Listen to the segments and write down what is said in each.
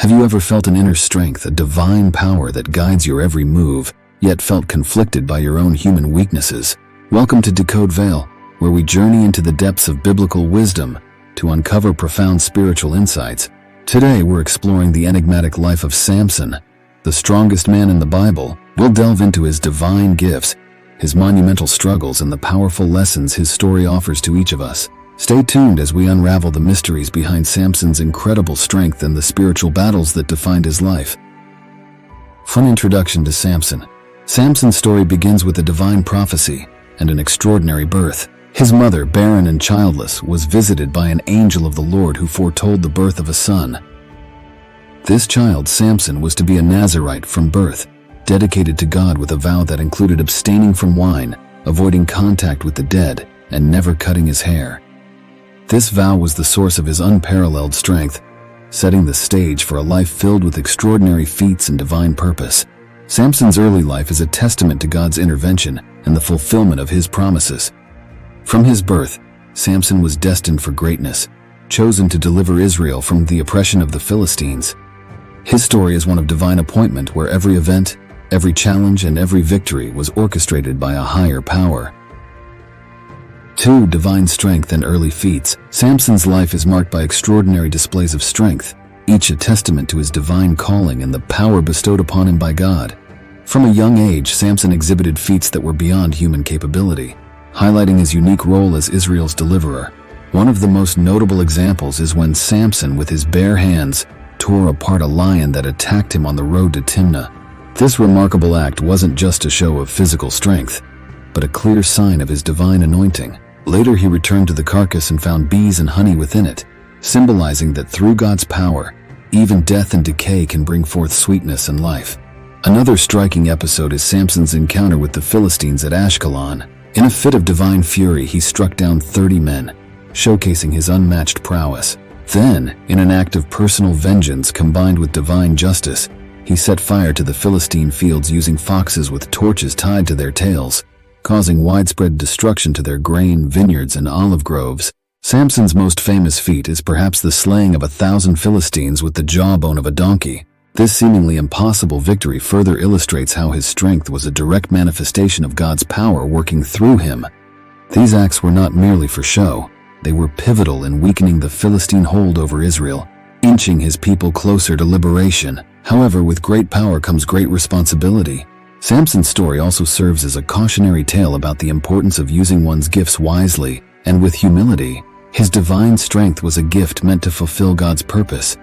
Have you ever felt an inner strength, a divine power that guides your every move, yet felt conflicted by your own human weaknesses? Welcome to Decode Vale, where we journey into the depths of biblical wisdom to uncover profound spiritual insights. Today we're exploring the enigmatic life of Samson, the strongest man in the Bible. We'll delve into his divine gifts, his monumental struggles, and the powerful lessons his story offers to each of us. Stay tuned as we unravel the mysteries behind Samson's incredible strength and the spiritual battles that defined his life. Fun introduction to Samson. Samson's story begins with a divine prophecy and an extraordinary birth. His mother, barren and childless, was visited by an angel of the Lord who foretold the birth of a son. This child, Samson, was to be a Nazirite from birth, dedicated to God with a vow that included abstaining from wine, avoiding contact with the dead, and never cutting his hair. This vow was the source of his unparalleled strength, setting the stage for a life filled with extraordinary feats and divine purpose. Samson's early life is a testament to God's intervention and the fulfillment of his promises. From his birth, Samson was destined for greatness, chosen to deliver Israel from the oppression of the Philistines. His story is one of divine appointment where every event, every challenge, and every victory was orchestrated by a higher power. 2. Divine strength and early feats. Samson's life is marked by extraordinary displays of strength, each a testament to his divine calling and the power bestowed upon him by God. From a young age, Samson exhibited feats that were beyond human capability, highlighting his unique role as Israel's deliverer. One of the most notable examples is when Samson, with his bare hands, tore apart a lion that attacked him on the road to Timnah. This remarkable act wasn't just a show of physical strength, but a clear sign of his divine anointing. Later he returned to the carcass and found bees and honey within it, symbolizing that through God's power, even death and decay can bring forth sweetness and life. Another striking episode is Samson's encounter with the Philistines at Ashkelon. In a fit of divine fury, he struck down 30 men, showcasing his unmatched prowess. Then, in an act of personal vengeance combined with divine justice, he set fire to the Philistine fields using foxes with torches tied to their tails, causing widespread destruction to their grain, vineyards, and olive groves. Samson's most famous feat is perhaps the slaying of 1,000 Philistines with the jawbone of a donkey. This seemingly impossible victory further illustrates how his strength was a direct manifestation of God's power working through him. These acts were not merely for show, they were pivotal in weakening the Philistine hold over Israel, inching his people closer to liberation. However, with great power comes great responsibility. Samson's story also serves as a cautionary tale about the importance of using one's gifts wisely and with humility. His divine strength was a gift meant to fulfill God's purpose,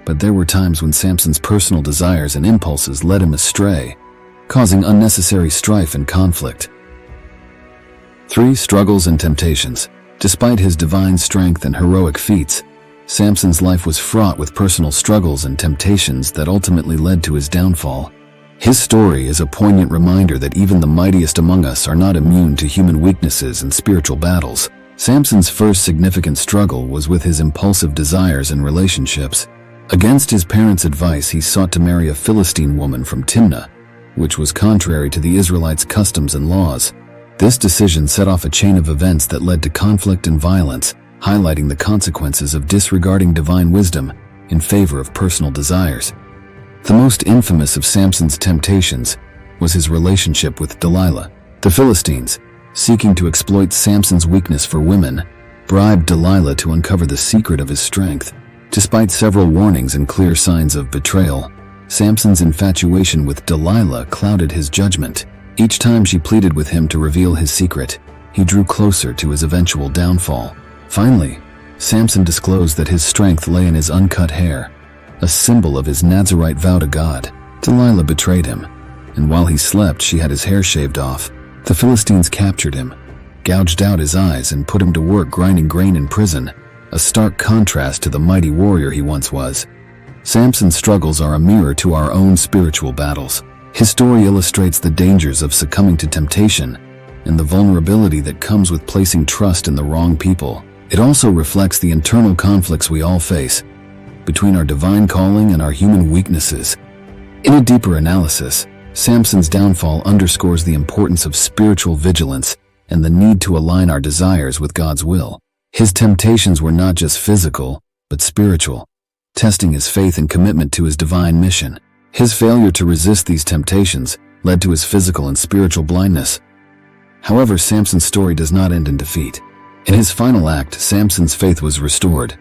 but there were times when Samson's personal desires and impulses led him astray, causing unnecessary strife and conflict. 3. Struggles and temptations. Despite his divine strength and heroic feats, Samson's life was fraught with personal struggles and temptations that ultimately led to his downfall. His story is a poignant reminder that even the mightiest among us are not immune to human weaknesses and spiritual battles. Samson's first significant struggle was with his impulsive desires and relationships. Against his parents' advice, he sought to marry a Philistine woman from Timnah, which was contrary to the Israelites' customs and laws. This decision set off a chain of events that led to conflict and violence, highlighting the consequences of disregarding divine wisdom in favor of personal desires. The most infamous of Samson's temptations was his relationship with Delilah. The Philistines, seeking to exploit Samson's weakness for women, bribed Delilah to uncover the secret of his strength. Despite several warnings and clear signs of betrayal, Samson's infatuation with Delilah clouded his judgment. Each time she pleaded with him to reveal his secret, he drew closer to his eventual downfall. Finally, Samson disclosed that his strength lay in his uncut hair, a symbol of his Nazirite vow to God. Delilah betrayed him, and while he slept, she had his hair shaved off. The Philistines captured him, gouged out his eyes, and put him to work grinding grain in prison, a stark contrast to the mighty warrior he once was. Samson's struggles are a mirror to our own spiritual battles. His story illustrates the dangers of succumbing to temptation and the vulnerability that comes with placing trust in the wrong people. It also reflects the internal conflicts we all face between our divine calling and our human weaknesses. In a deeper analysis, Samson's downfall underscores the importance of spiritual vigilance and the need to align our desires with God's will. His temptations were not just physical, but spiritual. testing his faith and commitment to his divine mission. His failure to resist these temptations led to his physical and spiritual blindness. However, Samson's story does not end in defeat. In his final act, Samson's faith was restored.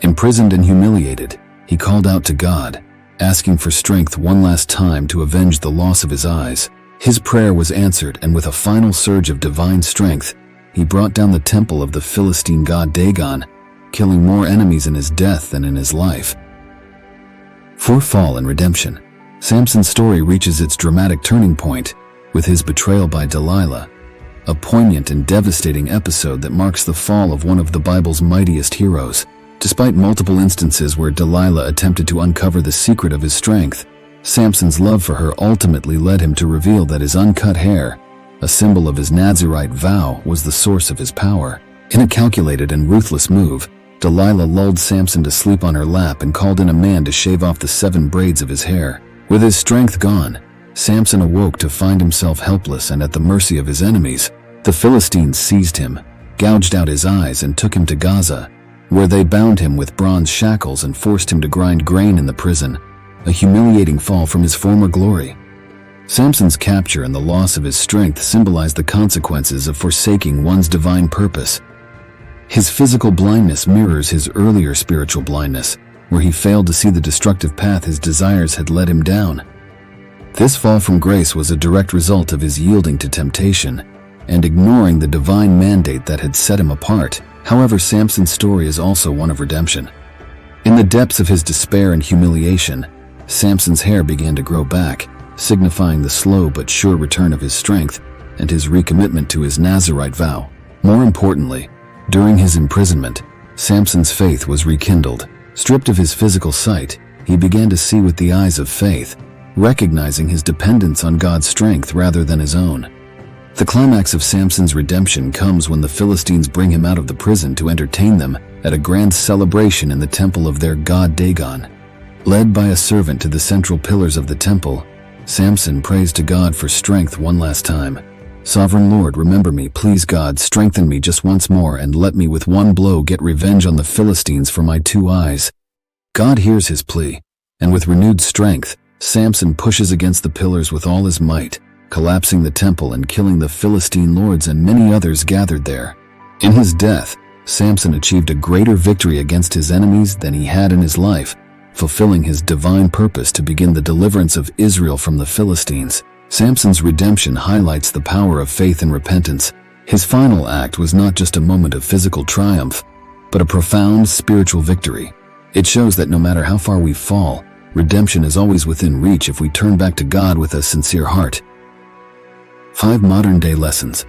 Imprisoned and humiliated, he called out to God, asking for strength one last time to avenge the loss of his eyes. His prayer was answered, and with a final surge of divine strength, he brought down the temple of the Philistine god Dagon, killing more enemies in his death than in his life. For fall and redemption, Samson's story reaches its dramatic turning point with his betrayal by Delilah, a poignant and devastating episode that marks the fall of one of the Bible's mightiest heroes. Despite multiple instances where Delilah attempted to uncover the secret of his strength, Samson's love for her ultimately led him to reveal that his uncut hair, a symbol of his Nazirite vow, was the source of his power. In a calculated and ruthless move, Delilah lulled Samson to sleep on her lap and called in a man to shave off the 7 braids of his hair. With his strength gone, Samson awoke to find himself helpless and at the mercy of his enemies. The Philistines seized him, gouged out his eyes, and took him to Gaza, where they bound him with bronze shackles and forced him to grind grain in the prison, a humiliating fall from his former glory. Samson's capture and the loss of his strength symbolized the consequences of forsaking one's divine purpose. His physical blindness mirrors his earlier spiritual blindness, where he failed to see the destructive path his desires had led him down. This fall from grace was a direct result of his yielding to temptation and ignoring the divine mandate that had set him apart. However, Samson's story is also one of redemption. In the depths of his despair and humiliation, Samson's hair began to grow back, signifying the slow but sure return of his strength and his recommitment to his Nazirite vow. More importantly, during his imprisonment, Samson's faith was rekindled. Stripped of his physical sight, he began to see with the eyes of faith, recognizing his dependence on God's strength rather than his own. The climax of Samson's redemption comes when the Philistines bring him out of the prison to entertain them at a grand celebration in the temple of their god Dagon. Led by a servant to the central pillars of the temple, Samson prays to God for strength one last time. "Sovereign Lord, remember me, please God, strengthen me just once more and let me with one blow get revenge on the Philistines for my 2 eyes." God hears his plea, and with renewed strength, Samson pushes against the pillars with all his might, collapsing the temple and killing the Philistine lords and many others gathered there. In his death, Samson achieved a greater victory against his enemies than he had in his life, fulfilling his divine purpose to begin the deliverance of Israel from the Philistines. Samson's redemption highlights the power of faith and repentance. His final act was not just a moment of physical triumph, but a profound spiritual victory. It shows that no matter how far we fall, redemption is always within reach if we turn back to God with a sincere heart. 5 modern-day lessons.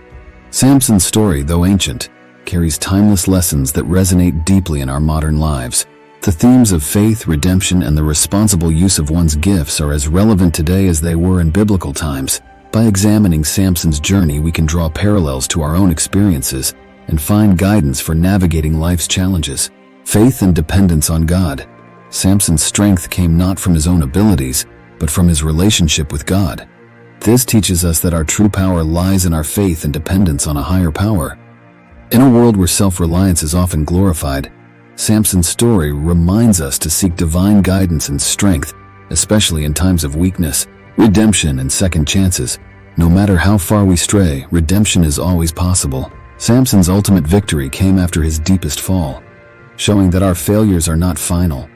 Samson's story, though ancient, carries timeless lessons that resonate deeply in our modern lives. The themes of faith, redemption, and the responsible use of one's gifts are as relevant today as they were in biblical times. By examining Samson's journey, we can draw parallels to our own experiences and find guidance for navigating life's challenges. Faith and dependence on God. Samson's strength came not from his own abilities, but from his relationship with God. This teaches us that our true power lies in our faith and dependence on a higher power. In a world where self-reliance is often glorified, Samson's story reminds us to seek divine guidance and strength, especially in times of weakness, redemption, and second chances. No matter how far we stray, redemption is always possible. Samson's ultimate victory came after his deepest fall, showing that our failures are not final.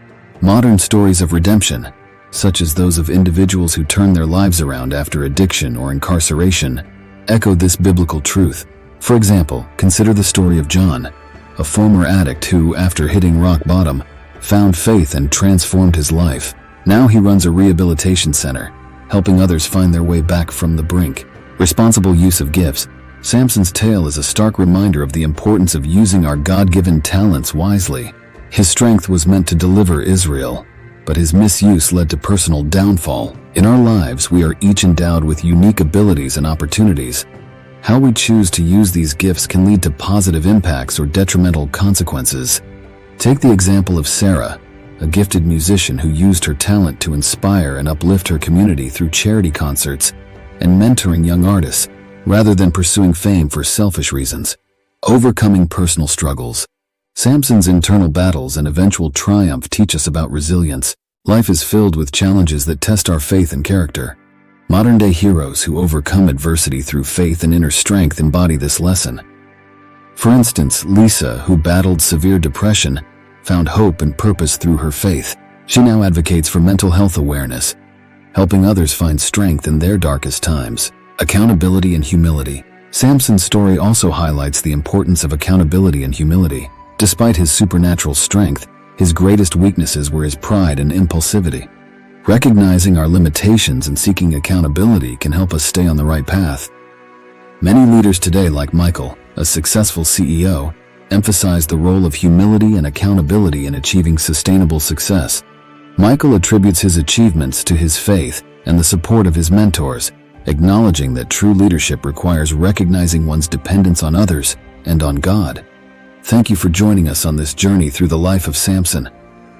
Modern stories of redemption, such as those of individuals who turn their lives around after addiction or incarceration, echo this biblical truth. For example, consider the story of John, a former addict who, after hitting rock bottom, found faith and transformed his life. Now he runs a rehabilitation center, helping others find their way back from the brink. Responsible use of gifts. Samson's tale is a stark reminder of the importance of using our God-given talents wisely. His strength was meant to deliver Israel, but his misuse led to personal downfall. In our lives, we are each endowed with unique abilities and opportunities. How we choose to use these gifts can lead to positive impacts or detrimental consequences. Take the example of Sarah, a gifted musician who used her talent to inspire and uplift her community through charity concerts and mentoring young artists, rather than pursuing fame for selfish reasons. Overcoming personal struggles. Samson's internal battles and eventual triumph teach us about resilience. Life is filled with challenges that test our faith and character. Modern-day heroes who overcome adversity through faith and inner strength embody this lesson. For instance, Lisa, who battled severe depression, found hope and purpose through her faith. She now advocates for mental health awareness, helping others find strength in their darkest times. Accountability and humility. Samson's story also highlights the importance of accountability and humility. Despite his supernatural strength, his greatest weaknesses were his pride and impulsivity. Recognizing our limitations and seeking accountability can help us stay on the right path. Many leaders today, like Michael, a successful CEO, emphasize the role of humility and accountability in achieving sustainable success. Michael attributes his achievements to his faith and the support of his mentors, acknowledging that true leadership requires recognizing one's dependence on others and on God. Thank you for joining us on this journey through the life of Samson.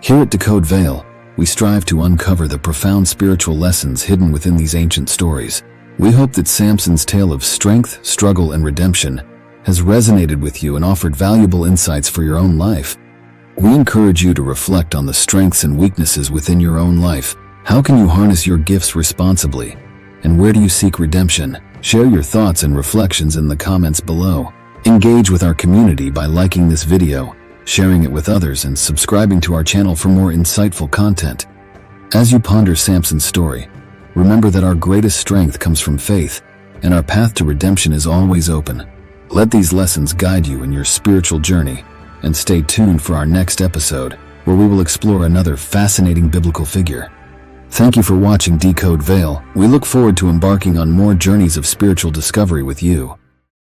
Here at Decode Vale, we strive to uncover the profound spiritual lessons hidden within these ancient stories. We hope that Samson's tale of strength, struggle, and redemption has resonated with you and offered valuable insights for your own life. We encourage you to reflect on the strengths and weaknesses within your own life. How can you harness your gifts responsibly? And where do you seek redemption? Share your thoughts and reflections in the comments below. Engage with our community by liking this video, sharing it with others, and subscribing to our channel for more insightful content. As you ponder Samson's story, remember that our greatest strength comes from faith, and our path to redemption is always open. Let these lessons guide you in your spiritual journey, and stay tuned for our next episode, where we will explore another fascinating biblical figure. Thank you for watching Decode Vale. We look forward to embarking on more journeys of spiritual discovery with you.